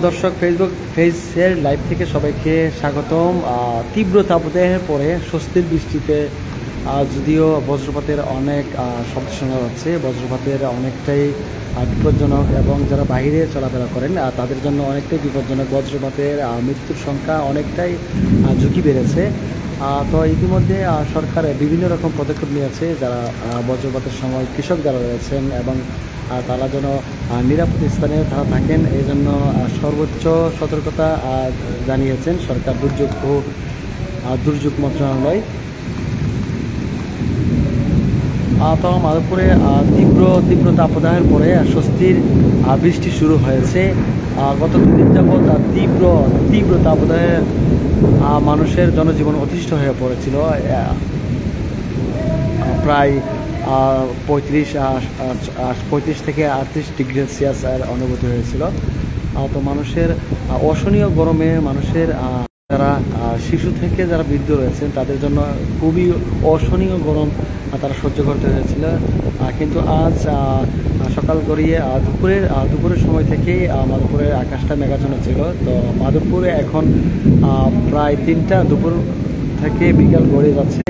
দর্শক ফেসবুক পেজের লাইভ থেকে সবাইকে স্বাগতম। তীব্র তাপদাহের পরে স্বস্তির বৃষ্টিতে যদিও বজ্রপাতের অনেক শব্দ শোনা যাচ্ছে, বজ্রপাতের অনেকটাই বিপজ্জনক এবং যারা বাইরে চলাফেরা করেন তাদের জন্য অনেকটাই বিপজ্জনক। বজ্রপাতের মৃত্যুর সংখ্যা অনেকটাই ঝুঁকি বেড়েছে। তো ইতিমধ্যে সরকার বিভিন্ন রকম পদক্ষেপ নিয়েছে যারা বজ্রপাতের সময় কৃষক যারা রয়েছেন এবং তারা যেন নিরাপদ স্থানে তারা থাকেন, এই জন্য সর্বোচ্চ সতর্কতা জানিয়েছেন সরকার দুর্যোগ মন্ত্রণালয়। তো মাধবপুরে তীব্র তাপদাহের পরে স্বস্তির বৃষ্টি শুরু হয়েছে। গত দুদিন যাবৎ তীব্র তাপদাহে মানুষের জনজীবন অতিষ্ঠ হয়ে পড়েছিল। প্রায় 35 থেকে 38 ডিগ্রি সেলসিয়াস অনুভূতি হয়েছিল। তো মানুষের অসহনীয় গরমে মানুষের যারা শিশু থেকে যারা বৃদ্ধ রয়েছেন তাদের জন্য খুবই অসহনীয় গরম তারা সহ্য করতে হয়েছিল। কিন্তু আজ সকাল গড়িয়ে দুপুরের সময় থেকেই মাধবপুরের আকাশটা মেঘাচ্ছন্ন ছিল। তো মাধবপুরে এখন প্রায় 3টা দুপুর থেকে বিকাল গড়িয়ে যাচ্ছে।